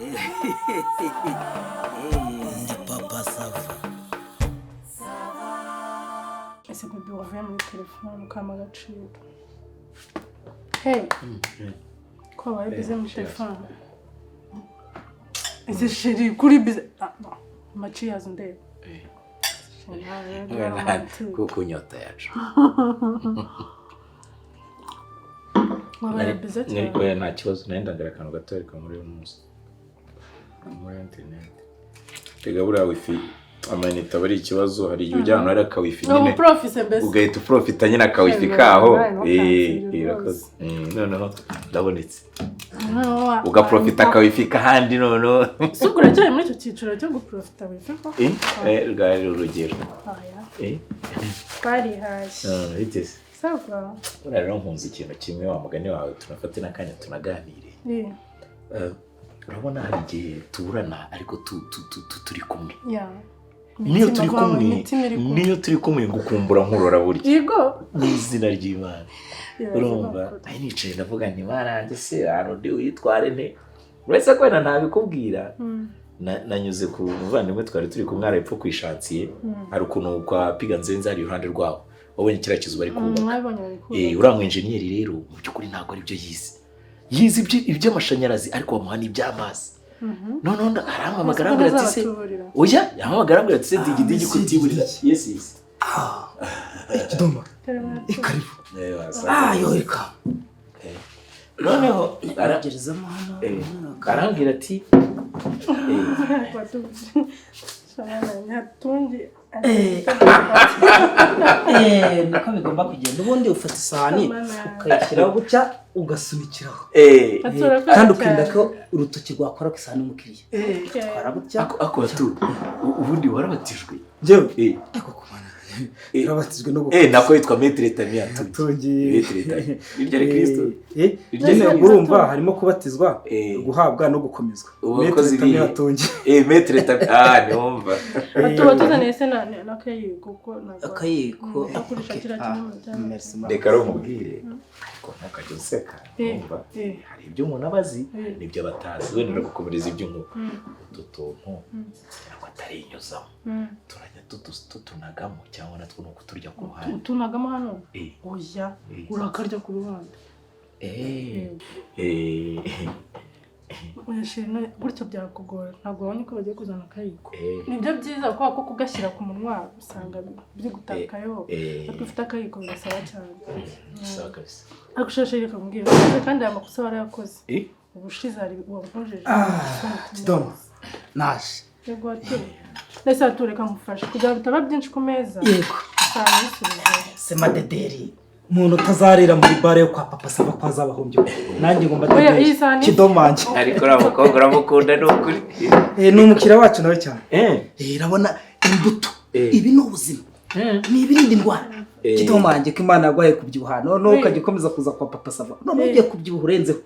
Ndi papa sava. Ese bebe wavuye muri telefone ukama agaciro. Hey. Ko wabaye bize muri telefone. Ese sheri kuri bize. No. Machi yazo ndebe. Kuko nyota yacu. Wabaye bize cyane. Niko nta kibazo nayendagira akantu gato ariko muri uyu munsi. Muri internet. Tega buriya wifi amayinite aba ari ikibazo hari igihe ujyana hari akawifi nyine ugahita uprofita nyine akawifi kaho irakoze noneho ndabonetse ugaprofita akawifi kahandi noneho sugura cyane muri icyo cyiciro cyo guprofita wifi ko rwari urugero bari hashi hitese sawa rero nkunze ikintu kimwe wa mugani wawe tunafate n'akanya tunaganire urabona hari igihe tuburana ariko turi kumwe niyo turi kumwe ngukumbura nkurora burya yego n'izina ry'Imana urumva ari nicaye ndavuga nti baranjye se hano ndi uyitware nte uretse ko ntabikubwira nanyuze ku muvandimwe twari turi kumwe arepfo kwishatsiye hari ukuntu kwa piga nzenze hari iruhande rwawo wabonye kira kizu bari kubaka uramwe engineer rero mu byukuri ntago ari byo yize iby'amashanyarazi ariko bamuha n'iby'amazi none aramamagara ngo ati se oya yamamagara ngo ati se digidigi kutiburira yes Kidoma ikaribu yoreka noneho aragerezamo hano arambwira ati niko bigomba kugenda ubundi ufata isahani ukayishyiraho gutya ugasunikiraho kandi ukirinda ko urutoki rwakora ku isahani y'umukiriya twara gutya akora tu ubundi warabatijwe njyewe ariko kumana Irabatizwe no gukora. Nako yitwa Maître Tamia Tungi. Maître Tamia. Iryo ari Kristo. Iryo urumva harimo kubatizwa guhabwa no gukomezwa. Maître Tamia Tungi. Maître Tamia niwumva. Atuba tuzanese na kayiko ko nagwa. Akayiko akurisha kira kintu cyane. Reka ro mubwire. Ko ntukajye useka. Umva. Hari ibyo umuntu abazi nibyo batazi wenda no gukomereza ibyo ngo tutonto cyangwa atari inyuzamo. Turajya tutunagamo cyangwa natwo nuko turya ku ruhande. Tunagamo hano. Oya urakarya ku ruhande. Oya shirina gutyo byakugora ntabwo wabonye ko bagiye kuzana akayiko. Nibyo byiza kwa ko kugashyira ku munwa usanga biri gutakayo. Ariko ufite akayiko birasaba cyane. Sawa kabisa. Akushashira kamubwira kandi aya makosa barayakoze. Ubushize ari wabojeje. Kidoma. Nash. Yego ati. Nese atureka mufasha kugira bitaba byinshi ku meza. Yego. Sema dederi. Umuntu utazarira muri bare yo kwa papa saba kwaza abahumbyo. Nanjye ngomba dederi. Kidomanje. Ariko ramukobwa uramukunda n'ukuri. N'umukira wacu nawe cyane. Irabona imbuto. Ibi no ubuzima. Ni ibirindi ndwara. Kidomanje ko Imana yagwaye kubyibuha. None ukagikomeza kuza kwa papa saba. None ugiye kubyibuha urenzeho.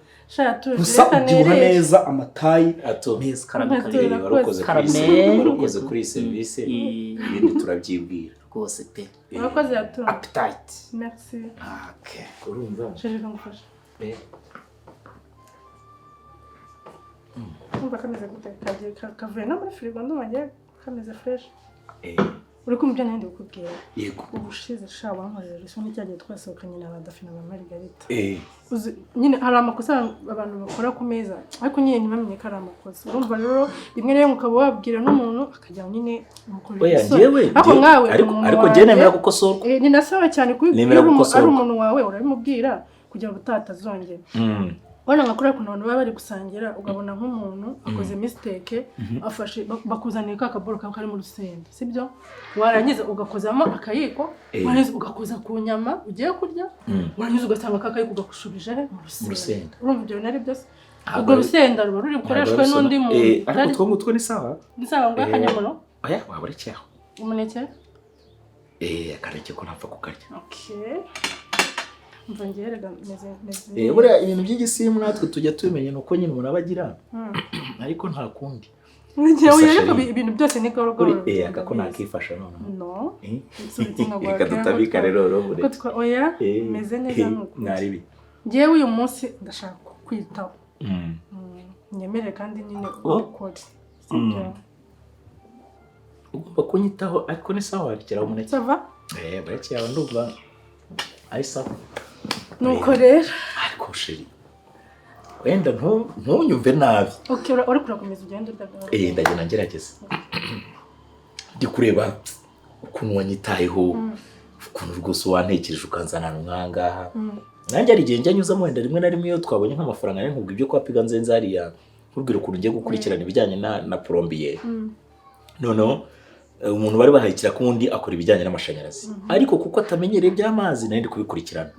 Gusa ubyibuha neza amatayi meza karamekare warukoze kuri service ibindi turabyibwira rwose pe wakoze yatura appetite merci okay urumva je ngufasha umva kameze gute kavuye no muri frigo ndumanye kameze fresh uri kumubya nandi ukubwira yego ubushize sha wankorera isoni cyagiye twasohokanye na Badafi na Margarita nyine hari amakosa abantu bakora ku meza ariko nyine ntibamenye ko ari amakosa urumva rero rimwe rero mukaba wabwira n'umuntu akajya nyine mukorera isoni ariko je nemera gukosorwa ni nasawe cyane kubwira ari umuntu wawe urabimubwira kugira ngo utatazongera Wana ngakora kuno abantu baba bari gusangira ugabona nk'umuntu akoze mistake afashe bakuzanira kakaboro kari mu rusenda sibyo warangiza ugakozamo akayiko warangiza ugakoza ku nyama ugiye kurya warangiza ugasanga kakayiko ugakushubije mu rusenda urumva ibyo nari byose ubwo rusenda ruba ruri bukoreshwe n'undi muntu ariko twumutwe ni sawa ngo akanyamuno oya waburekeho umuneke akareke ko ntapfa kukarya okay mvangerega buriya ibintu by'igisimu natwe tujya tubimenye nuko nyine umuntu abagira ariko nta kundi ibintu byose ni gorogoro akako nakifasha none no reka tutabika rero bure oya meze neza nuko mwaribi ngewe uyu munsi ndashaka kwitaho nyemere kandi nyine ukore sibyo ugomba kunyitaho ariko ni sawa warekera umuneke sava barekera yawe ndumva ari sawa nuko rero ariko sheri wenda ntunyumve nabi uri kurakomeza ugenda udagaruka ndagenda ngerageza ndi kureba ukuntu wanyitayeho ukuntu rwose wantekereje ukanzanana umwangaha nanjye ari igihe njya nyuzamo wenda rimwe na rimwe iyo twabonye nk'amafaranga nari nkubwira ibyo kwa piga nzenze hariya nkubwira ukuntu ngiye gukurikirana ibijyanye na plombier noneho umuntu bari bahayikira ko undi akora ibijyanye n'amashanyarazi ariko kuko atamenyereye by'amazi nari ndi kubikurikirana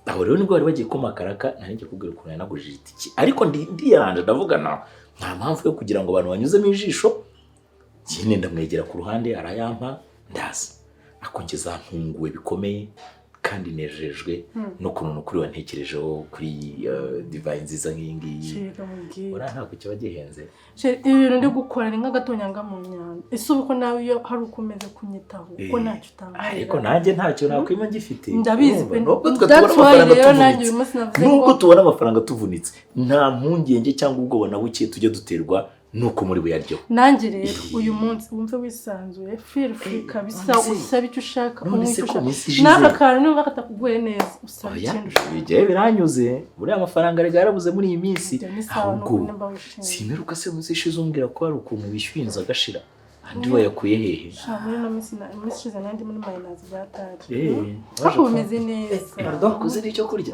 aho rero nibwo bari bagiye kumakaraka nari ngiye kubwira ukuntu yanagurije itiki ariko ndiyanje ndavuga nta mpamvu yo kugira ngo abantu banyuzemo ijisho nyine ndamwegera ku ruhande arayampa ndaza akongeza ntunguwe bikomeye kandi nejejwe n'ukuntu nukuri wantekerejeho kuri divayi nziza nk'iyi ngiyi uriya ntabwo kiba gihenze ibintu ndi gukora ni nk'agatonyanga mu nyanja ese ubu ko nawe iyo hari uko umeze kunyitaho uko ntacyo utanga ariko nanjye ntacyo nakwima ngifite ndabizi pe nubwo tubona amafaranga tuvunitse nta mpungenge cyangwa ubwoba na buke tujya duterwa nuko muri buyaryoho nanjye rero uyu munsi wumve wisanzuye feel free kabisa usaba icyo ushaka umwisho n'aka kantu niba katakuguye neza usaba ikintu ushaka bigiye biranyuze buriya amafaranga rega yarabuze muri iyi minsi ahubwo simeruka se munsi ishize umbwira ko hari ukuntu wishyuye inzu agashira andi wayakuye hehe muri no minsi ishize nandi muri mayinazi byataje ariko bumeze neza pardon kuze n'icyo kurya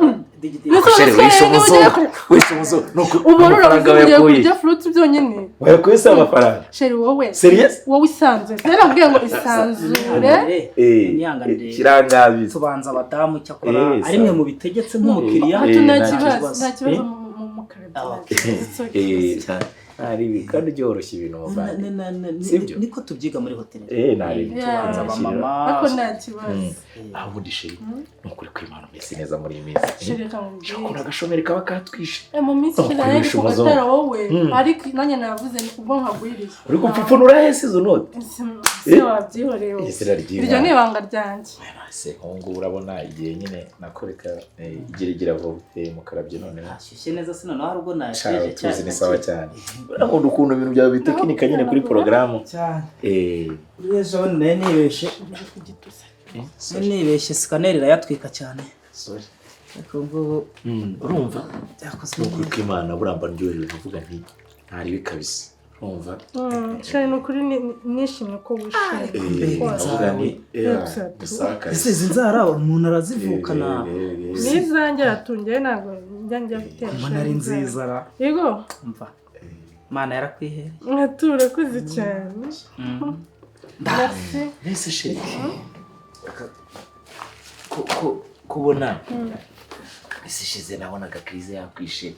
wishobozo umuntu uravuye kurya fruit byonyine wayakuye se amafaranga sheri wowe serious wowe isanzwe rero nabwiye ngo isanzure kirangabiza tubanza abadamu cyakora ari mwe mu bitegetse nk'umukiriya nta kibazo mu karabya naribi kandi byoroshye ibintu muvandi niko tubyiga muri hoteli tubanza abamama ariko nta kibazo aho ubundi sheri nukuri kw'Imana umeze neza muri iyi minsi shakora agashomeri kaba katwishe mu minsi nari kugatera wowe ariko nanjye navuze ni ubwo nkagwiriye uri gupfupfunura hese izo note se wabyihoreye iryo ni ibanga ryanjye se nk'ubu urabona igihe nyine nakoreka igeragera vuba mu karabye none ashyushye neza sino naho arubwo nasheje cyane ni sawa cyane urakunda ukuntu ibintu byawe bitekinika nyine kuri porogaramu ejo nibeshe nibeshe sikaneri irayatwika cyane urumva nukuri kw'Imana buramba ndyohewe uvuga nti ntari bikabise urumva cyane nukuri nishimye ko wishimye avuga ni ese izi nzara umuntu arazivukana n'izanjye aratungiye ntabwo njya gutera mbona ari nziza ra yego mva Mana yarakwihereye nkatura kuzi cyane mbese sheri kubona ese shize nabonaga krize yakwishe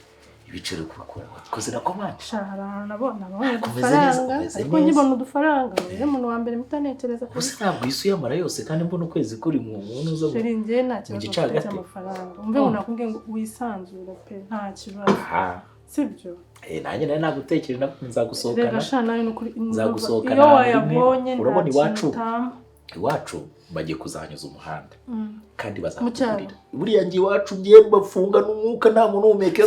ibiciro kurakora koze na komande shahara nabona amafaranga ariko nkibona udufaranga rero umuntu wa mbere mutanekereza ko gusa ntabwo isu yamara yose kandi mbona ukwezi kuri mu muntu uzo sheri ngiye nta kibazo cy'amafaranga umve ngo nakubwiye ngo wisanzure pe nta kibazo sibyo nanjye nari nagutekereje nzagusohokana rega sha nayo nukuri nzagusohokana iyo wayabonye urabona iwacu bagiye kuzahanyuza umuhanda kandi bazakugurira buriya ngiye iwacu ngiye bafunga n'umwuka nta muntu uhumeka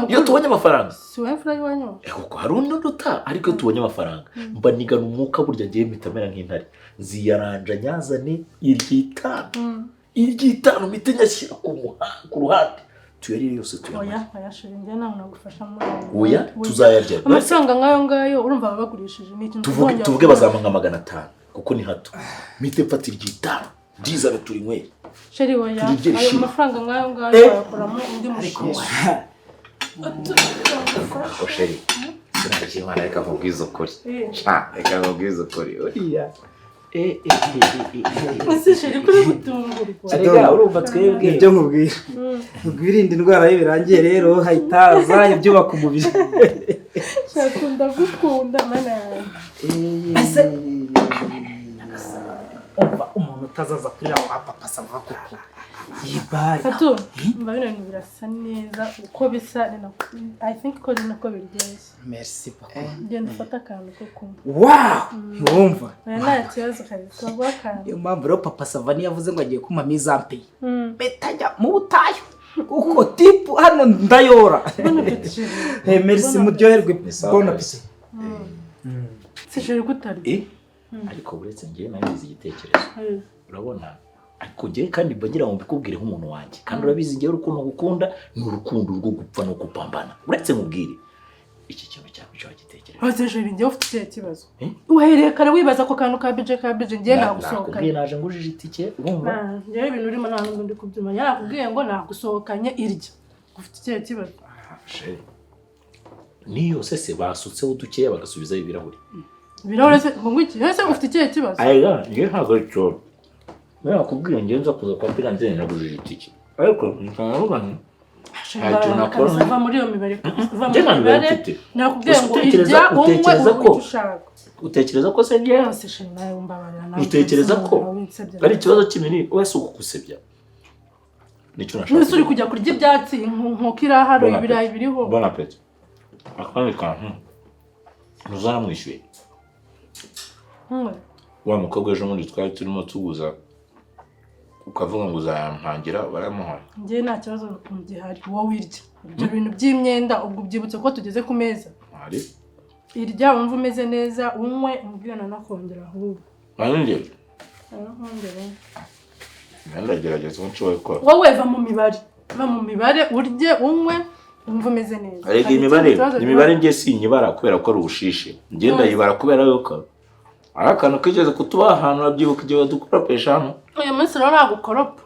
iyo tubonye amafaranga si wowe mfura y'iwanyu kuko hari undi uduta ariko iyo tubonye amafaranga mba nigana umwuka burya ngiye mpita mera nk'intare nziyaranja nyazane iry'itanu mpite nyashyira ku ruhande tuyarire yose tuyamara oya sheri njye ntabwo nagufasha muri oya tuzayarya amafaranga nk'ayo ngayo urumva babagurishije ni ikintu tuvuge bazampa nka 500 kuko ni hato mpite mfata iry'itanu ndizana turi nywere sheri oya ayo mafaranga nk'ayo ngayo wayakoramo undi mushinga sheri sinakiri Imana reka nkubwize ukuri reka nkubwize ukuri uriya ese sheri kuri gutungurwa arega urumva twebwe ibyo nkubwira ubwirinde indwara y'ibirangiye rero hayitaza ibyubaka umubiri shakunda gukunda mana ese umuntu utazaza kurira kwa papa sava kuko yibari Fatu mba bintu birasa neza uko bisa I think ko nako biryoshye merci papa genda ufata akantu ko kumva wow wumva nta kibazo kabisa bw'akantu iyo mpamvu rero papa sava ni yavuze ngo agiye kuma mise en pays betajya mu butayu uko tipu hano ndayora merci muryoherwe bon appétit sisheri gutari ariko uretse ngiye nabizi igitekerezo urabona ariko ngiye kandi bagira ngo mbikubwire nk'umuntu wanjye kandi urabizi ngiye urukundo gukunda ni urukundo rwo gupfa no kupambana uretse nkubwire iki kintu cyo gitekerezo sisheri ngiye ufite ikibazo uhereye kare wibaza ko kantu ka budget ngiye nagusohokanye naje ngujije itike urumva ngiye ibintu urimo nta n'undi kubyuma yarakubwiye ngo nagusohokanye irya ufite ikibazo niyo se basutseho dukeya bagasubizayo ibirahuri birahuri ngo iki ese ufite ikibazo aiga ngiye ntabwo cyo nakubwiye ngenza kuza kwa piranze nagujije itike ariko ntavuga ntacyo nakora va muri iyo mibare va muri mibare nakubwiye ngo irya umwe utekereza ko se ngiye yose nawe umbabarira nawe utekereza ko ari ikibazo cy'iminini wese ukugusebya nicyo nashaka nese uri kujya kurya ibyatsi nkuko iraharo ibirayi biriho bon appétit akandi kantu ntuzamwishyuye wa mukobwa ejo muri twari turimo tuguza ukavuga ngo uzayampangira baramuhaye njye nta kibazo gihari wowe irya ibyo bintu by'imyenda ubwo ubyibutse ko tugeze ku meza irya wumva umeze neza unywe umbwirana nakongera ahubwo nanjye ndagerageza uko nshoboye gukora wowe va mu mibare urye unywe wumva umeze neza ariko imibare njye sinyibara kubera ko ari ubushishi njye ndayibara kubera yuko ari akantu kigeze kutuba ahantu urabyibuka igihe wadukoropesha hano uyu munsi rero nagukoropa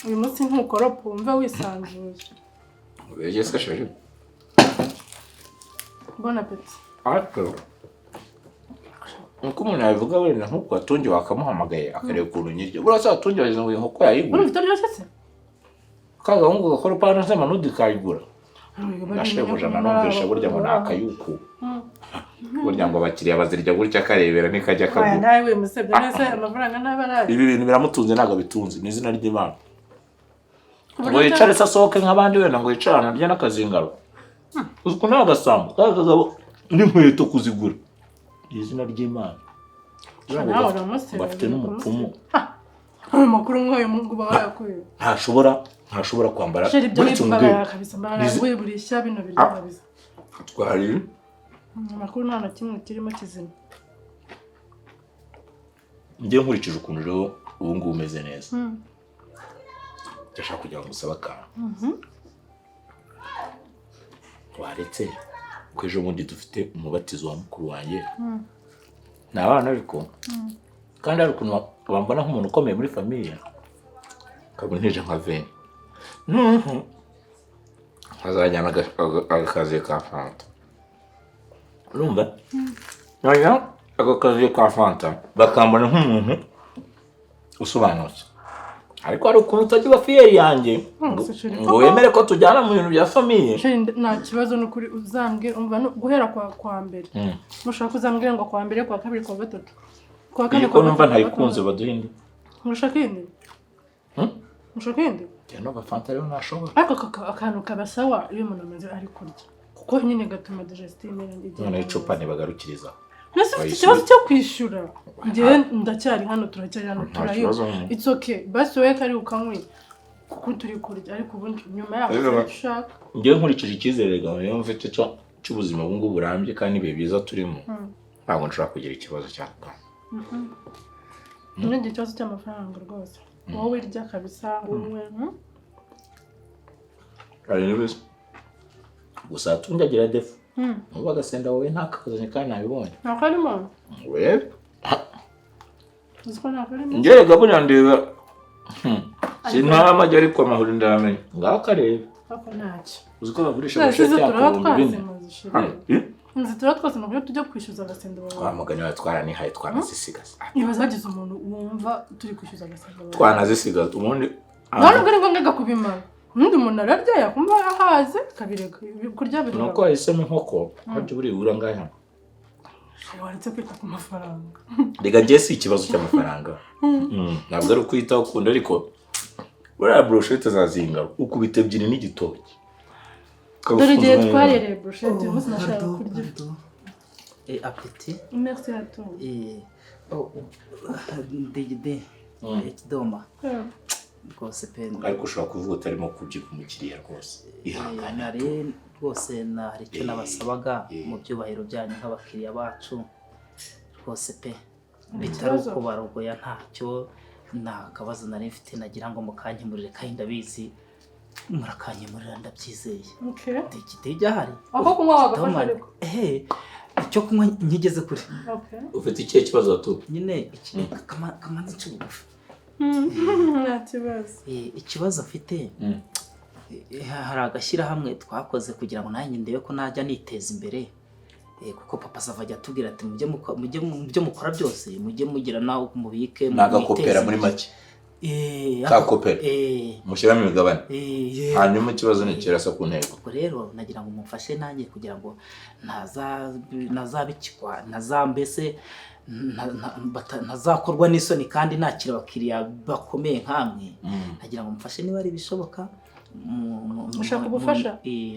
uyu munsi ntukoropa wumva wisanzuye ubege se sheri bon appétit ariko uko umuntu yabivuga wenda nk'uko watunge wakamuhamagaye akareba ukuntu nyiryo buriya se watunge wagize ngo inkoko yayigura urumva itaryoshye se kagahungu gakoropa hano se manudi kayigura nashebuja nanumvisha burya ngo nakayuku burya ngo abakiriya bazirya gutya karebera nikajya kagura nawe musebye nese amafaranga ntabarazi ibi bintu biramutunze ntago bitunze ni izina ry'Imana ngo yicare se asohoke nk'abandi wenda ngo yicarane arya n'akazingaro uziko nta gasambu kagabo n'inkweto kuzigura izina ry'Imana bafite n'umupfumu amakuru nk'ayo mungu bayakuye ntashobora kwambara uretse umubwira kabisa mbaraguye burishya bino biri kabisa twari amakuru nta na kimwe kirimo kizima njye nkurikije ukuntu rero ubu ngubu umeze neza ndashaka kugira ngo usabe akantu waretse ko ejo bundi dufite umubatizo wa mukuru wanjye ni abana ariko kandi hari ukuntu bambona nk'umuntu ukomeye muri famiye kabone nteje nka veni hazajyana agakaziye ka fanta urumva noneho ako kaziye ka fanta bakambona nk'umuntu usobanutse ariko hari ukuntu utajya uba fiyeri yanjye ngo wemere ko tujyana mu bintu bya famiye nta kibazo n'ukuri uzambwira umva guhera kwa mbere mushaka uzambwira ngo kwa mbere kwa kabiri kwa gatatu kwa kane kwa numva ntayikunze baduhinde mushaka indi mushaka indi cyane bafanta rero nashobora ariko akantu kabasawa iyo umuntu amaze ari kurya kuko nyine gatuma digestive none icupa ntibagarukiriza nese ikibazo cyo kwishyura njyewe ndacyari hano turacyari hano turayo it's okay basi wowe kari ukanywe kuko turi kurya ariko ubundi nyuma yaho ushaka njyewe nkurikije icyizere gawe yo mfite cy'ubuzima bungu burambye kandi ibihe byiza turimo ntabwo nshobora kugira ikibazo cyaka none ikibazo cy'amafaranga rwose wowe irya kabisa umwe ari nibese gusa tunjagira defu uba gasenda wowe ntakazanye kandi nabibonye nakarimo wewe uziko nakarimo njye gabura ndeba sinara amajya ariko amahuri ndamenye ngaho karebe papa ntacyo uziko bagurisha bushete cyakubindi nzi twose mu byo tujya kwishyuza agasenda wawe twamuganya watwara ni haye twanazisigaza nibaza hagize umuntu wumva turi kwishyuza agasenda wawe twanazisigaza ubundi ntabwo ari ngombwa kubimara undi umuntu ararya yakumva yahaze kabireka kurya bireba nuko wahisemo inkoko kandi buri bura ngaya waretse kwita ku mafaranga rega njye si ikibazo cy'amafaranga ntabwo ari ukwitaho ukunda ariko buriya brochette zazinga ukubita ebyiri n'igitoki dore igihe twarereye brochette umunsi nashaka kurya appétit merci à toi ndegede ikidoma rwose pe ariko ushobora kuvuga utarimo kubyika umukiriya rwose ihangane rwose hari icyo nabasabaga mu byubahiro byanyu nk'abakiriya bacu rwose pe bitari uko barogoya ntacyo nta kabazo nari mfite nagira ngo mukanyemurire kandi ndabizi murakanyemurira ndabyizeye igitege ahari aho kunywa wagafasha ariko icyo kunywa nkigeze kure ufite ikihe kibazo tu nyine kamanzi cy'ubugufi nta kibazo ikibazo afite hari agashyirahamwe twakoze kugira ngo nanjye ndebe ko najya niteza imbere kuko papa Sava ajya atubwira ati mujye mukora byose mujye mugira nawe mubike nagakopera muri make kakopera mushyiramo imigabane hanyuma ikibazo ni kirasa ku ntego ubwo rero nagira ngo mumfashe nanjye kugira ngo ntazabikwa ntazambese ntazakorwa n'isoni kandi nakira abakiriya bakomeye nkamwe nagira ngo mufashe niba ari bishoboka ushaka ubufasha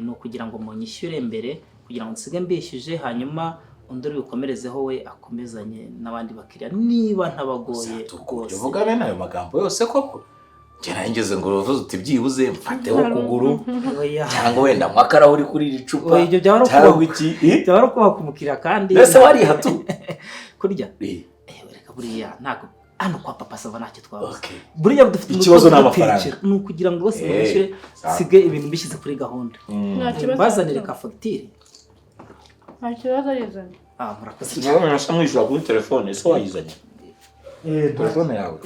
ni ukugira ngo munyishyure mbere kugira ngo nsige mbishyuje hanyuma undi uri bukomerezeho we akomezanye n'abandi bakiriya niba ntabagoye rwose uvuga bene ayo magambo yose koko ngeze ngo uvuze uti byibuze mfateho ukuguru cyangwa wenda mwakarahuri kuri iri cupa cyangwa iki byaba kubaka umukiriya kandi mbese warihatu kurya reka buriya ntabwo hano kwa papa Sava ntacyo twabuze buriya dufite ikibazo n'amafaranga ni ukugira ngo bose mwishyure sige ibintu bishyize kuri gahunda bazanire ka fagitire nta kibazo yizanye murakoze cyane nasa mwishyura kuri telefone ese wayizanye telefone yawe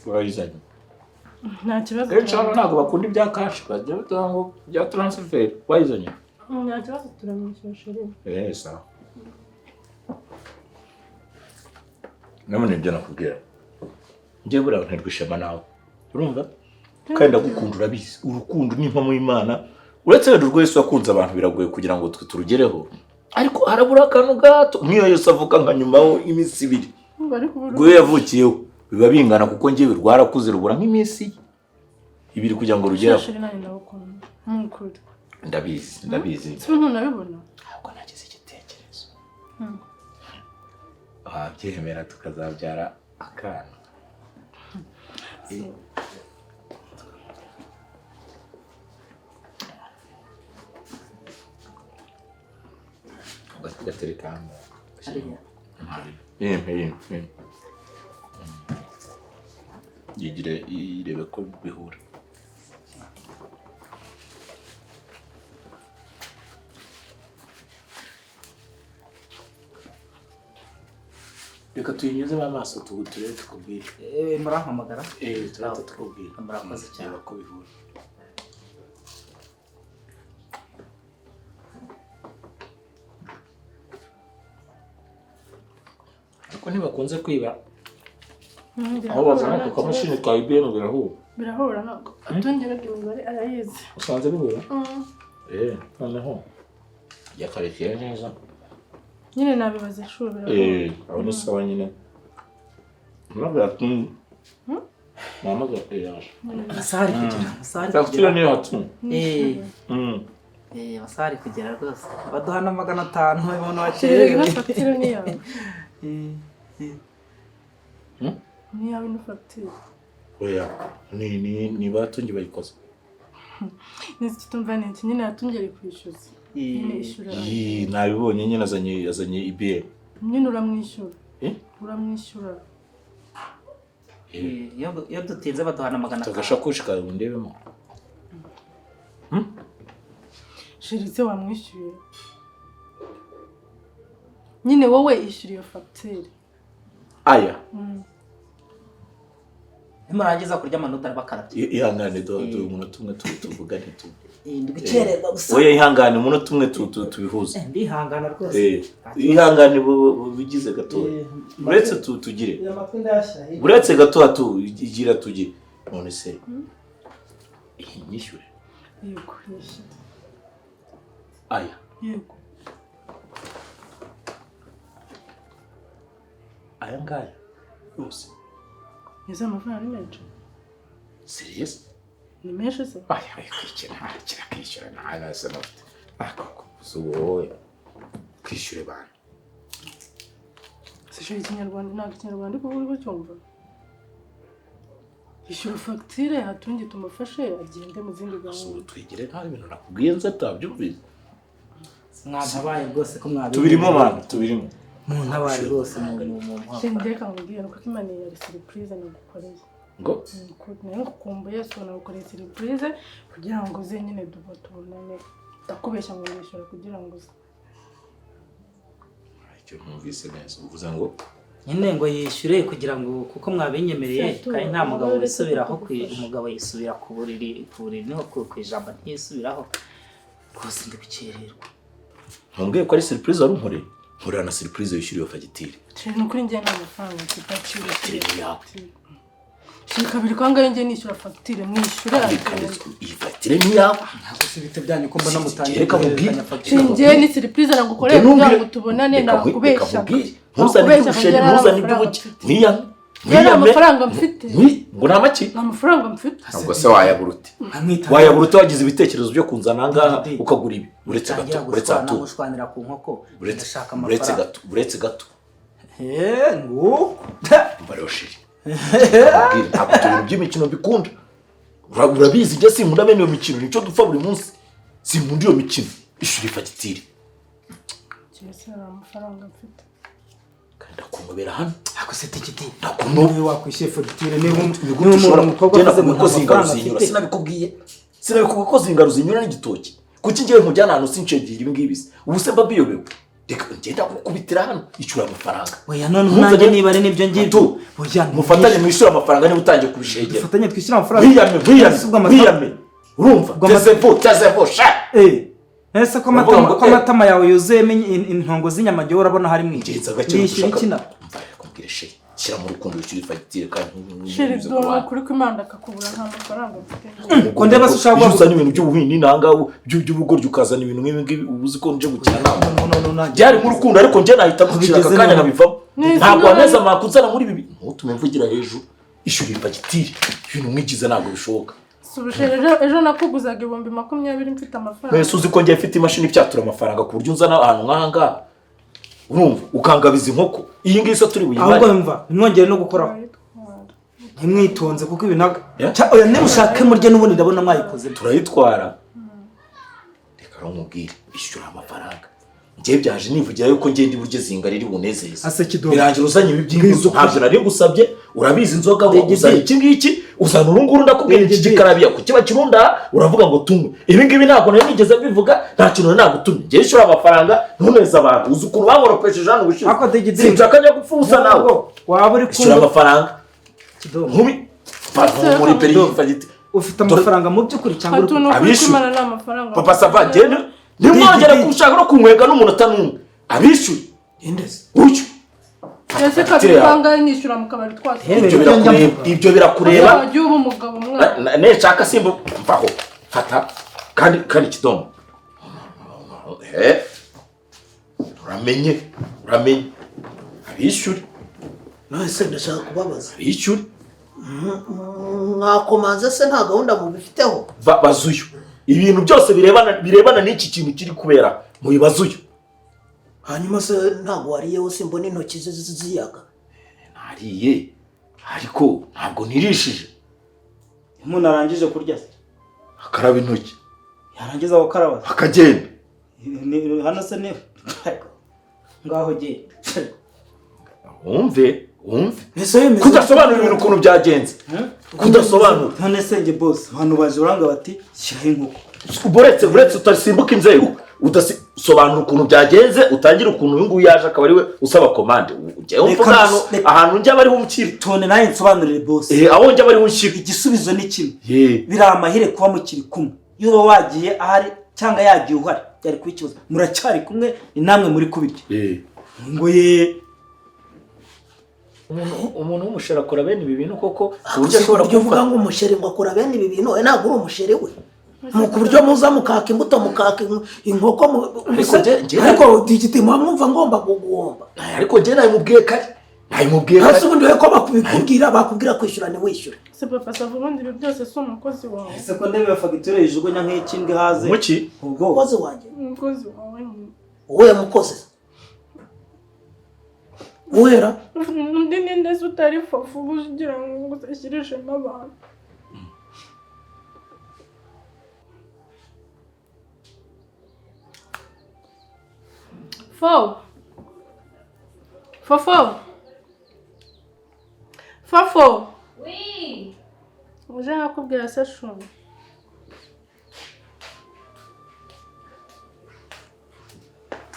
wayizanye nta kibazo cyane ntabwo bakunda ibya kashi bajya batanga bya transfer wayizanye nta kibazo turamwishyura sheri sawa none ibyo nakubwira njye buriya nterwa ishema nawe urumva kandi ndagukunda urabizi urukundo ni impamo y'Imana uretse wenda urwo Yesu wakunze abantu biragoye kugira ngo twe turugereho ariko harabura akantu gato nk'iyo Yesu avuka nka nyumaho iminsi 2 ubwo yavukiyeho biba bingana kuko njyewe rwarakuze rubura nk'iminsi 2 kugira ngo rugereho ndabizi sintu nabibona ntabwo nagize igitekerezo byemera tukazabyara akana gatereka hano irebe ko bihura reka tuyinyuzemo amaso turebe tukubwire murampamagara turahita tukubwira murakoze cyane ko bihura ariko ntibakunze kwiba aho bazana ku kamashini ka IBM birahura ntabwo atongera imibare arayizi usanze bihura noneho yakarikiye neza nyine nabibaza ishuri birahura aho ni sawa nyine murabya mama yaje basari kugera fagitire niyo hatu basari kugera rwose baduha na 500 ibona wakerewe fagitire niyo ni yawe no fagitire oya ni batungi bayikoze nzi tumva nti nyine yatungere kwishyuza nabibonye nyine azanye IBM nyine uramwishyura uramwishyura iyo dutinze baduhana 500 tagashakoshi kawe ndebemo shiritse wamwishyuye nyine wowe ishyura iyo fagitire aya murangiza kurya amanota bakarabye ihangane do umunota umwe tuvugane tu ndigucererwa gusa oya ihangane umunota umwe tubihuze ndihangana rwose ihangane bigize gato uretse tugire uretse gato igira tugire none se nyishyure yego yishyure aya yego aya ngaya yose izo amafaranga ni menshi serious ni menshi se kwishyura nasa nafite akako wowe kwishyure bana sishuri ikinyarwanda ntabwo ikinyarwanda kuko uri cyumva ishyura fagitire hatunge tumufashe agende mu zindi gahunda twigire nta bintu nakubwiye nza tabyumvise mwabaye rwose ko mwabiye tubirimo abantu tubirimo umuntu abaye rwose mu ndeka ngubwira ko Imana yari surprise nagukoreye ngo nakumbuye so nagukoreye surprise kugira ngo uze nyine tubonane ndakubeshya ngo nishyura kugira ngo uze icyo numvise neza uvuze ngo nyine ngo yishyure kugira ngo kuko mwabinyemereye kandi nta mugabo wisubiraho umugabo yisubira ku buriri niho ku ijambo ntiyisubiraho rwose ndi gukererwa ntumbwiye ko ari surprise wari unkoreye nkorera na surprise yishyuriwe fagitire ni ukuri njye nta mafaranga mfite shika kabiri kangahe njye nishyura fagitire mwishyura iyi fagitire ni yawe ntabwo se bite byanyu ko mbona mutangiye reka mubwire njye ni surprise nagukoreye kugira ngo tubonane nakubeshya ntuzane iby'ubuke mwiyame nta mafaranga mfite ngo nta make nta mafaranga mfite ntabwo se wayabura ute wayabura ute wagize ibitekerezo byo kunzana ahangaha ukagura ibi uretse gato gushwanira ku nkoko ndashaka amafaranga uretse gato ngo mbaroshiri ntabwo ibintu by'imikino bikunda urabizi njye sinkunda bene iyo mikino nicyo dupfa buri munsi sinkunda iyo mikino ishyura fagitire nta mafaranga mfite ndakumubera hano ako se tikiti ndakumubera wakwishyuye fagitire niba umuntu umukobwa avuze ngo zingaruza inyura sinabikubwiye ko zingaruza inyura n'igitoki kuki ngewe nkujyana ahantu sinshegera ibi ngibi ubu se mba biyobewe reka ngenda gukubitira hano ishyura amafaranga oya none nanjye niba ari nibyo ngibyo mufatanye mwishyura amafaranga niba utangiye kubishegera mufatanye twishyura amafaranga biyame urumva tezevo sha ese ko amatama yawe yuzuyemo intongo z'inyama jyewe urabona hari mwinshi nishyura ikina kumbwira sheyi shyira mu rukundo wishyura fagitire kandi sheri dore kuri ko Imana akakubura nta mafaranga mfite ko ndeba se ushaka uzana ibintu by'ubuhini nangaho by'ubugoryi ukazana ibintu nk'ibi ngibi ubuzi ko nje gukina nawe byari mu rukundo ariko njye nahita gukira aka kanya nkabivamo ntabwo waneza makuzana muri ibi ntutume mvugira hejuru ishyura fagitire ibintu mwigize ntabwo bishoboka ejo nakuguzaga 20,000 mfite amafaranga mbese uzi ko njye mfite imashini ipyatura amafaranga ku buryo unzana ahantu nk'ahangaha urumva ukangabiza inkoko iyi ngiyi se turi buyimare ahubwo mva ntimwongere no gukoraho ntimwitonze kuko ibi ntabwo oya nimushake murye n'ubundi ndabona mwayikoze turayitwara reka rumubwire ishyura amafaranga njye byaje nivugira yuko ngende buryo zinga riri bunezeza birangira uzanye ibi by'ingizo ntabyo nari ngusabye urabizi inzoga ngo uzanye iki ngiki uzana urunguru ndakubwira iki gikarabiya ku kiba kirunda uravuga ngo tunywe ibi ngibi ntabwo nari nigeze bivuga nta kintu nagutumye njye ishyura amafaranga ntuneze abantu uzi ukuntu bankoropesheje hano ubushize sinshaka njya gupfusa nawe waba uri ishyura amafaranga nkumi muri peri y'ifagiti ufite amafaranga mu by'ukuri cyangwa abishyura papa sava genda nimwongere kushaka no kunywega n'umunota n'umwe abishyuye indese ucyo ese kabanga nishyura mu kabari twase ibyo birakureba wagiye uba umugabo mwana neshaka simba mvaho fata kandi kidomo uramenye abishyure nase ndashaka kubabaza abishyure mwakomanze se nta gahunda mubifiteho bazuyo ibintu byose birebana n'iki kintu kiri kubera mu bibazuyo hanyuma se ntabwo wariyeho se mbona intoki ziyaga nariye ariko ntabwo nirishije umuntu arangije kurya akaraba intoki yarangiza gukaraba akagenda hano se ni ngaho giye wumve kudasobanura ibintu ukuntu byagenze kudasobanura none se nge boss hano baje uranga bati shyiraho inkoko buretse utasimbuka inzego udasobanura ukuntu byagenze utangira ukuntu uyu nguyu yaje akaba ari we usaba komande ahantu njya bariho umukiri tone nawe nsobanurire boss aho njya bariho unshyira igisubizo ni kimwe biri amahire kuba mukiri kumwe iyo uba wagiye ahari cyangwa yagiye uhari byari kuba ikibazo muracyari kumwe ni namwe muri kubirya ngo umuntu w'umusheri akora bene ibi bintu koko ku buryo ashobora kuvuga ngo umusheri ngo akora bene ibi bintu we ntabwo uri umusheri we ku buryo muza mukaka imbuto mukaka inkoko ariko digiti mwumva ngomba guhomba ariko njye nabimubwiye kare hasi ubundi we ko bakubwira kwishyura ntiwishyure se papa sava ubundi ibi byose si umukozi wawe ese ko ndebe fagitire yijugunya nk'ikindi haze muki umukozi wanjye umukozi wawe wowe mukozi uhera undi ninde se utari fafu kugira ngo uzashyirishemo abantu Fofo Oui. uje nkakubwira se shumi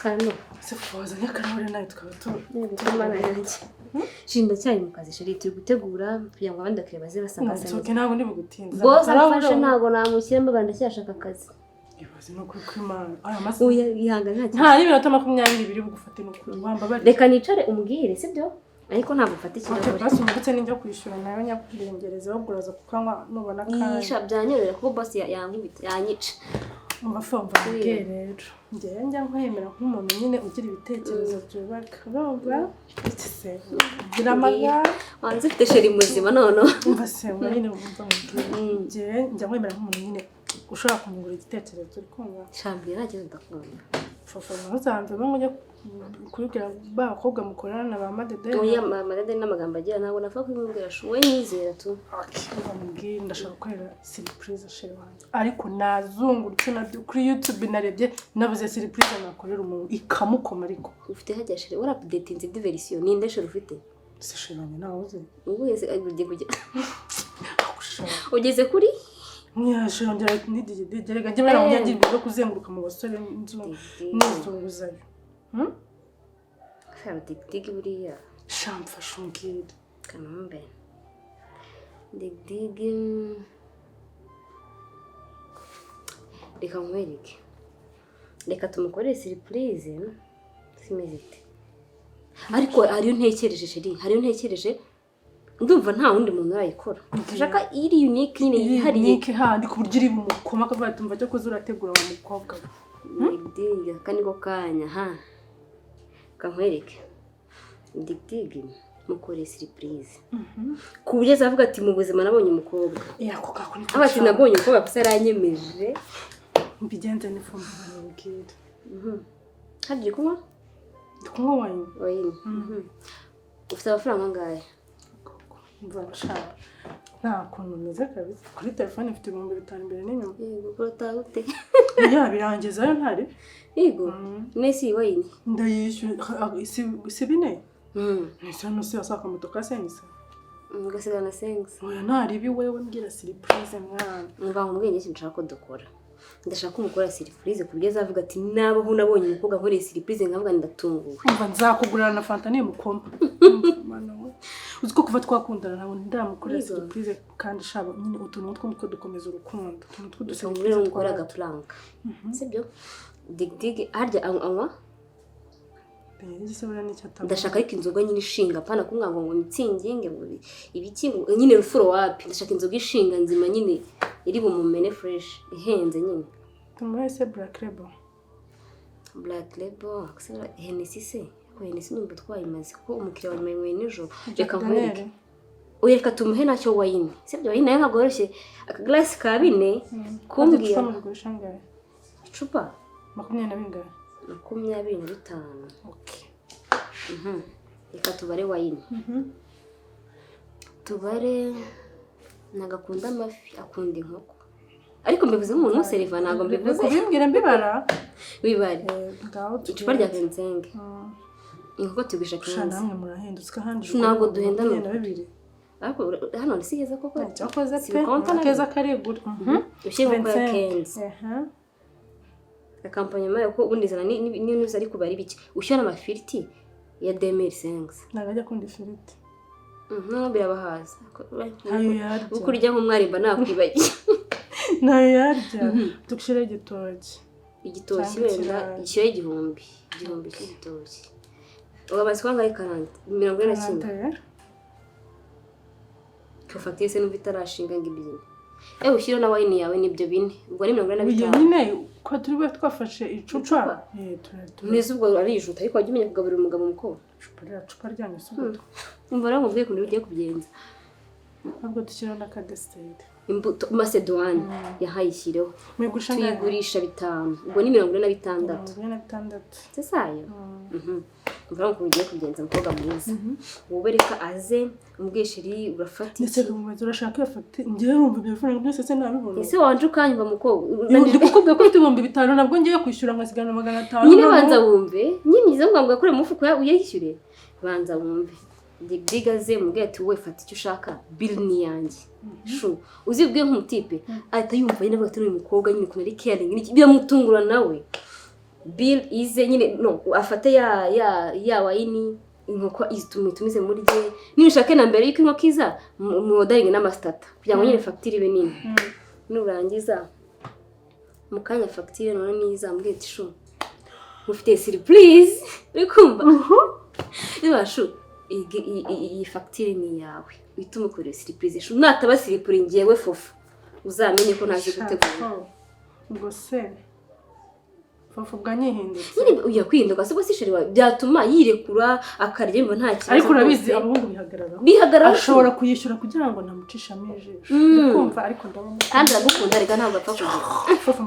Kano. sifuza n'akarahuri nawe tukaba Mana yanjye. Shinda cyane mu kazi shari turi gutegura kugira ngo abandi bakire baze basanga se. nsoke ntabwo ndi bugutinza Boss afashe ntago namushyira mbaganda cyashaka akazi. ibaze no kuri kwimana aya masaha Oya ihangana nta. nta n'iminota 20 biri bugufate no wamba bari Reka nicare umubwire sibyo? Ariko ntabwo ufata ikirahure. basi umutse n'injya kwishyura nayo nyakurengereza baguraza kukanywa nubona kandi Yisha byanyorera kuko boss yankubita yanyica. umva rero njya nkwemera nk'umuntu nyine ugira ibitekerezo byubaka urumva iki se gira amagara Wanze ufite sheri muzima none. umva se nyine umva njye njya nkwemera nk'umuntu nyine ushobora kunyungura igitekerezo uri kumva Shambira ntakibazo ndakunda. fafa ntuzamve bamwe ujya kubibwira bakobwa mukorana ba madede Oya madede n'amagambo agira ntabwo napfa kubimubwira shuwe nyizera tu. bamubwira ndashaka gukorera surprise sheri wanjye ariko nazungurutse nabyo kuri YouTube narebye nabuze surprise nakorera umuntu ikamukoma ariko Ufite hajya sheri wara updating indi version ninde sheri ufite? se sheri wanjye nawe uzi Ubu yese agiye kujya. Ugeze kuri? mwashira ndira nidigere ganje bana munyagira ibyo kuzenguruka mu basore n'izunguzayo Fara dig buriya. shamfa shungire Kanombe. Dig. Reka nkwereke. Reka tumukorere surprise. Simezite. Ariko hariyo ntekereje sheri, hariyo ntekereje. Ndumva nta wundi muntu urayikora. Ndashaka iri unique nyine yihariye. unique handi ku buryo iri bumukoma akavuga ati mva cyo kuzurategura wa mukobwa Dig kandi ko kanya ha. Kankwereke. Dig mukore surprise. Ku buryo azavuga ati mu buzima nabonye umukobwa. yako kako ni Aba ati nabonye umukobwa gusa aranyemeje. mbigenze n'ifumbire n'ubwira Hagiye kunywa? kunywa wine Wine. Ufite amafaranga angahe? mva nshaka nta kuntu meze kabisa kuri telefone mfite 5,000 imbere n'inyuma Yego kurota ute? ya birangizayo ntari Yego. Nesi wine. ndayishyura si bine nese hano si asaka moto ka sense Ngasigana sengs. oya ntaribi wewe mbwira surprise mwana Mva mu bwenge sinshaka ko dukora. Ndashaka umukora surprise ku buryo azavuga ati nabaho nabonye umukobwa nkore surprise nkavuga ndatunguwe. umva nzakugurana na fanta ni mukoma mana we uziko kuva twakundana ntabwo ndamukorera surprise kandi shaba nyine utuntu two dukomeza urukundo utuntu tw'udusurprise Rero ngukora agaplanka. Sibyo? Dig harya anywa. igisabura n'icyo ataba Ndashaka ariko inzoga nyine ishinga pana kumwa ngo mitsinginge ngo ibiki nyine rufuro wapi. Ndashaka inzoga ishinga nzima nyine iri bumumene fresh ihenze nyine. tumurese black label Black label aksara Hennessy se ko Hennessy numva twayimaze ko umukiriya wa nyuma nijoro reka nkwereke. Oya reka tumuhe nacyo wine. Sibyo wine nayo nkagoroshye akaglass ka 4 kumbwira icupa 20 25. okay Reka tubare wine. Tubare nagakunda amafi akunda inkoko. Ariko mbivuze nk'umuntu useriva ntago mbivuze. kubimbwira mbibara Wibare. ngaho Icupa rya 25. Inkoko tugisha shana kenshi. namwe murahindutse kandi Ntabwo duhenda no. 22 Ariko hano nsigeze koko. cyakoze Si pe bikonta na keza karigura ushyira inkoko ya kenshi. aha Akampanya mayo ko ubundi zana n'uzi ari kubara ibiki. Ushyira amafiriti ya 2005. nagajya kundi ifiriti No birabahaza. ntayo yarya Ukurya nk'umwarimba nakwibagiye. ntayo yarya tukishira igitoki Igitoki Cyangwa wenda ikirayi. ikiro igihumbi cy'igitoki. Ugabaza kwanga 41. Kufatiye se numva itarashinga ngibyo. Ushyira na wine yawe nibyo bine. Ubwo ni 45. nyine ko turi twafashe icupa Neza ubwo ari ijuta ariko wajya umenya kugaburira umugabo mukobwa. icupa ryanyu subuto Umva rero mubwiye kundi ugiye kubigenza. ntabwo dushyiraho na kadesiteri Imbuto Macedon yahayishyireho. mwigurisha Tuyigurisha 5. Ubwo ni 46. 46 Sesayo. mvura ngo ugiye kugenza umukobwa mwiza wowe reka aze umbwiye sheri urafata ndetse umubazo urashaka iyo fagitire ngiye urumva ibyo bifaranga byose se nabibona ese wanje ukanyumva mukobwa ndi kukubwira ko ibihumbi 5 nabwo ngiye kwishyura ngasigana 500 nyine banza wumve nyimize ngo ngakore mufuko uyishyure banza wumve digaze mubwiye ati wowe fata icyo ushaka bill ni yanjye shu uzibwiye nk'umutipe ahita yumva nyine avuga ati uyu mukobwa nyine kunari caring biramutungura nawe bill ize nyine no afate ya wayini inkoko izitumize muri je niba ushake na mbere yuko inkoko iza mu ordering n'amastata kugira ngo nyine facture ibe nini nurangiza mukanya facture none niza mbwiye ati shu mufite surprise urikumva niba shu iyi facture ni yawe bituma ukora surprise shu nataba surprise ngiyewe fofu uzamenye ko ntazi gutegura ubwo se fofu bwanyihindutse nyine uyakwihinduka se bose sheri wawe byatuma yirekura akarya imva nta kibazo ariko urabizi abahungu bihagarara ashobora kuyishyura kugira ngo ntamucishamo ijisho kumva ariko ndabona kandi aragukunda reka ntabwo apfa kugira fofu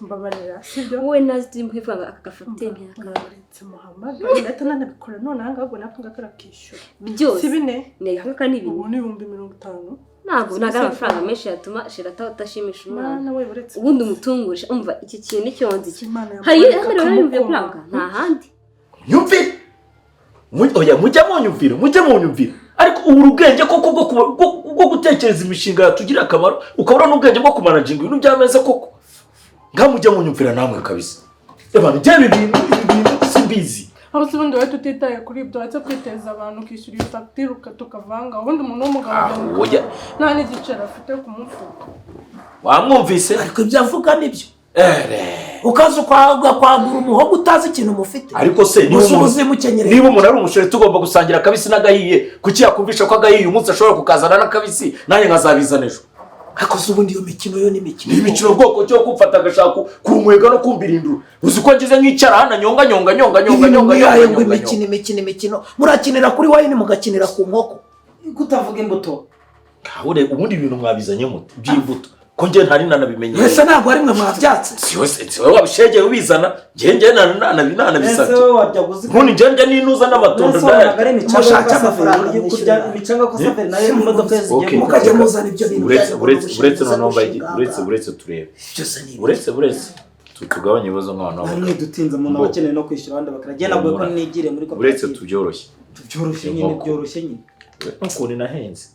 mbabarira sibyo wowe nazi mpivanga aka gafite ntiyakabaritse muhamagara ndetse nanabikora none ahubwo napanga karakishyura byose sibine ne haka ni ibintu ubu ni 50 ntabwo amafaranga menshi yatuma shira atashimisha umwana uretse ubundi umutungurisha umva iki kintu cyonzi hari rero yumviye planka nta handi nyumvire oya mujya munyumvira ariko ubu ubwenge koko bwo gutekereza imishinga yatugira akamaro ukabura n'ubwenge bwo kumanaginga ibintu byameze koko ngamujya munyumvira namwe kabisa abantu byaba ibintu simbizi aho ubundi wahita utitaye kuri ibyo wahita kwiteza abantu ukishyura iyi fagitire tukavanga ubundi umuntu w'umugabo nta n'igiciro afite ku mufuka wamwumvise ariko ibyo avuga nibyo ukaza kwagura umuhogo utazi ikintu mufite ariko se niba umuntu ari umusheri tugomba gusangira akabisi n'agahiye kuki yakumvisha ko agahiye umunsi ashobora kukazana n'akabisi nanjye nkazabizana ejo ariko se ubundi iyo mikino yo ni imikino bwoko cyo kumfata agashaka kunkwega no kumbirindura uzi ko ngize nk'icara hano nyonga imikino murakinira kuri wayini mugakinira ku nkoko kutavuga imbuto ubundi ibintu mwabizanye muto by'imbuto ko njye ntari nanabimenye wese ntabwo ari mwe mwabyatse si wowe wabishegeye ubizana njye nanabisabye nkundi njye ninuza n'amatondo mushaka amafaranga imicanga ko safari nayo imodoka zigiye mukajya muzana ibyo bintu uretse noneho uretse turebe uretse tugabanye ibibazo nk'abantu bamwe dutinze umuntu abakeneye no kwishyura abandi bakaragenda nabwo ko nigire muri uretse tubyoroshye nyine n'ukuntu inahenze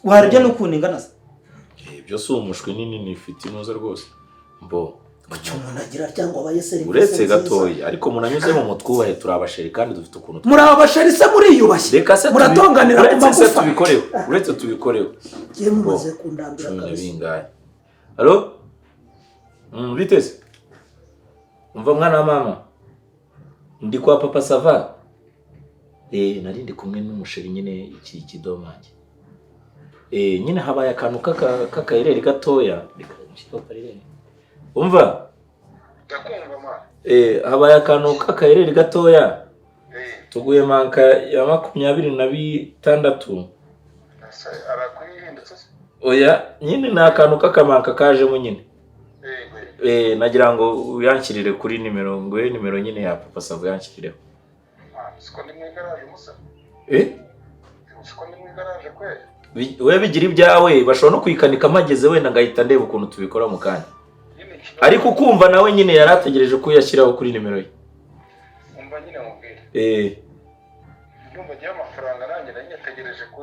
waribye n'ukuntu ingana se ibyo si umushwi nini ifite inoze rwose mbo kuki umuntu agira cyangwa abaye serivisi uretse gatoya ariko munanyuze mu mutwubahe turabasheri kandi dufite ukuntu muri abasheri se muriyubashye muratonganira ku magufa uretse tubikoreho ngiye mumaze kundambira kabisa alo biteze umva mwana wa mama ndi kwa papa sava nari ndi kumwe n'umusheri nyine iki kidomange nyine habaye akantu k'akayireri gatoya umva habaye akantu k'akayireri gatoya tuguye manka ya 26 oya nyine ni akantu k'akamanka kajemo nyine nagira ngo uyanshyirire kuri nimero nyine ya papa savo yanshyirireho we bigira ibyawe bashobora no kwikanika mageze wenda ngahita ndeba ukuntu tubikora mu kanya ariko ukumva nawe nyine yari ategereje ko uyashyiraho kuri nimero ye umva nyine mubwire ndumva agiye amafaranga nanjye ntegereje ko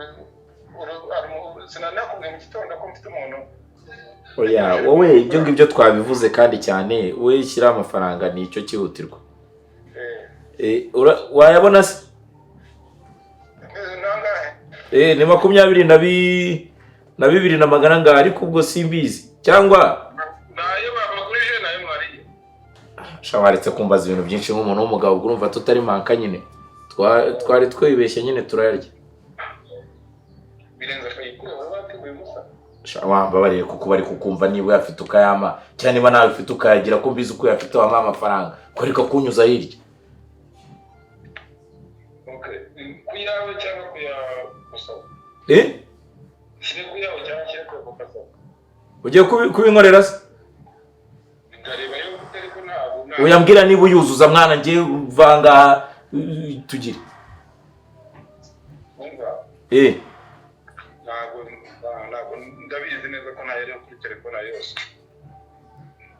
sinanakubwiye mu gitondo ko mfite umuntu oya wowe ibyo ngibyo twabivuze kandi cyane we shyira amafaranga ni icyo cyihutirwa wayabona se ni 22 na magana ngaho ariko ubwo simbizi cyangwa nayo babagurije nayo mwariye shawaretse kumbaza ibintu byinshi nk'umuntu w'umugabo urumva tutari manka nyine twari twibeshye nyine turarya birenze akayikura bateguye musa wambabariye kuko bari kukumva niba yafite ukayama cyane niba nawe ufite ukayagira ko mbizi uko yafite wama amafaranga ko ariko kunyuza hirya kuyawe cyangwa kuyagusaba shyire kuyawe cyangwa shyire kuyagusaba ugiye kubinkorera se ndareba yo ariko ntabwo uyambwira niba uyuzuza mwana ngiye vanga tugire ntabwo ndabizi neza ko ntayo kuri telefone yose.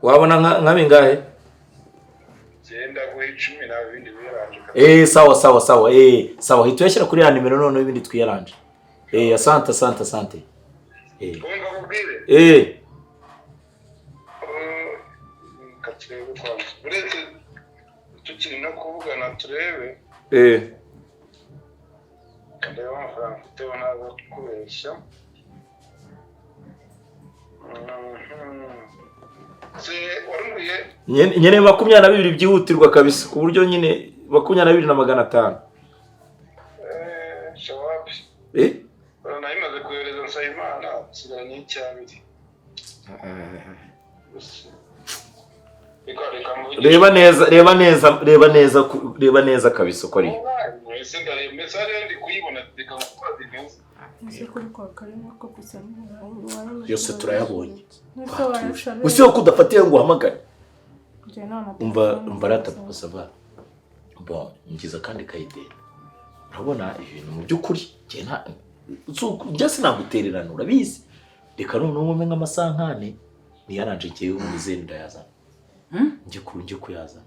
Wabona nka bingahe? Genda guha 10 nawe ibindi biyaranje. Sawa sawa hita yashyira kuri ya nimero none ibindi twiyaranje. Asante. Kumva kubwire? Katurebe kwanza. Buretse tukiri no kuvugana turebe. Kandi amafaranga mfite ntabwo kubeshya. Nyene 22 byihutirwa kabisa ku buryo nyine 22,500. Shawapi. Nayimaze kuyohereza Nsabimana siganye icyabiri. Reba neza kabisa uko ari. Yose turayabonye. Usiye ko udafatiye ngo uhamagare. Umva rata papa sava. Bon, ngiza kandi kayide. Urabona ibintu mu byukuri njye sinagutererana urabizi. Reka none umwe nk'amasankane niyaranje cyewe umuzeni ndayazana. Njye kuyazana.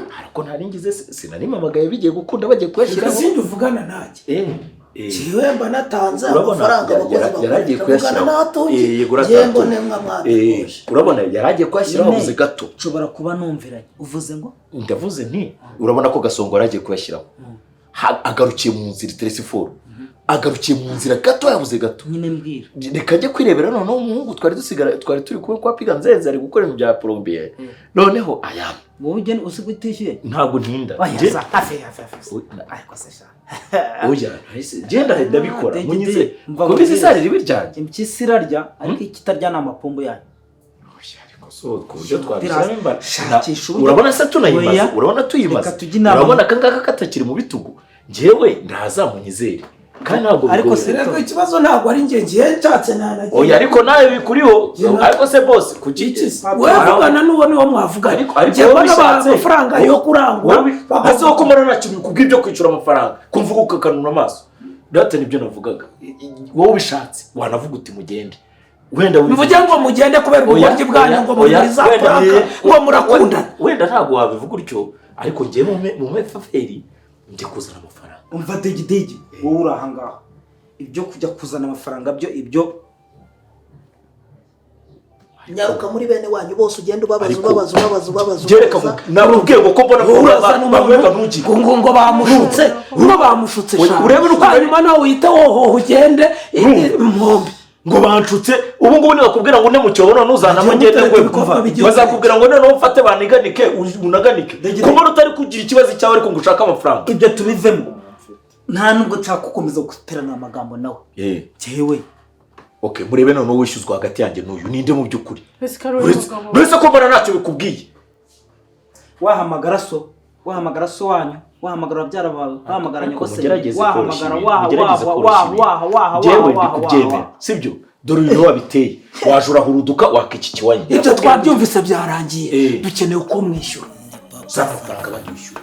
Harako ntaringize sinarimamagaye bigiye gukunda bagiye kuyashyira. Sindi uvugana nanjye. Jewe mba natanze amafaranga abakozi yaragiye kuyashyira. Yego nemwa mwana. Urabona yaragiye kuyashyira avuze gato. Nshobora kuba numviranye. Uvuze ngo? Ndavuze nti urabona ko Gasongo yaragiye kuyashyiraho. Agarukiye mu nzira telefone. Agarukiye mu nzira gato yabuze gato. Nyine mbwira. Reka njye kwirebera none umuhungu twari turi kumwe kwa piga nzenze ari gukora ibintu bya plombier. Noneho aya. Wowe ugene usigutishyuye? Ntabwo ntinda. Hafi. Ariko se sha. Oya, genda ndabikora. Munyize. Ko bizi sari ribi ryanje. Impyisi irarya ariko ikitarya n'amapombo yayo. So kubyo twabishyiramo imbara. Urabona se tunayimaze. Urabona tuyimaze. Urabona kangaka katakiri mu bitugu. Jewe ndaza munyizere. Kandi ntabwo ariko serego ikibazo ntabwo ari ngiye nshatse nanagiye. Oya ariko nawe bikuriho. Ariko se boss kugiki. Wewe vugana nuwo niwo mwavuga. Ariko bishatse amafaranga yo kurangwa. Bagaze ko mara nacyo kubwibyo kwicura amafaranga. Kumvuga ukakanuna amaso. Data nibyo navugaga. Wowe bishatse wanavuga uti mugende. Wenda bivuge ngo mugende kubera uburyo bwanyu ngo muriza pranka ngo murakunda. Wenda ntabwo wabivuga utyo ariko ngiye mu mefaferi ndi kuzana amafaranga. Umva degidege wowe urahangaha. Ibyo kujya kuzana amafaranga byo ibyo nyaruka muri bene wanyu bose ugenda ubabaza. Gereka nabubwiye ngo mbona bamwega ntugi. Ngo bamushutse. Urebe nuko hanyuma nawe uhita wohoho ugende impombe. Ngo banshutse ubu ngubu nikakubwira ngo ne mu cyobo none uzanamo ngende ngwe bazakubwira ngo none umfate baniganike unaganike kuko utari kugira ikibazo cyawe ariko ngushaka amafaranga. Ibyo tubivemo. Nta nubwo nshaka gukomeza guterana amagambo nawe. Jewe okay murebe none wishyuzwa hagati yanjye n'uyu ninde mu byukuri. Mbese ko mbona ntacyo bikubwiye. Wahamagara so wanyu. Wahamagara byara bawe. Wahamagara nyogose. Wahamagara waha. Sibyo? Dore uyu wabiteye. Wajura huruduka wakiki kiwanye. Ibyo twabyumvise byarangiye. Dukeneye uko mwishyura. Za amafaranga banyishyura.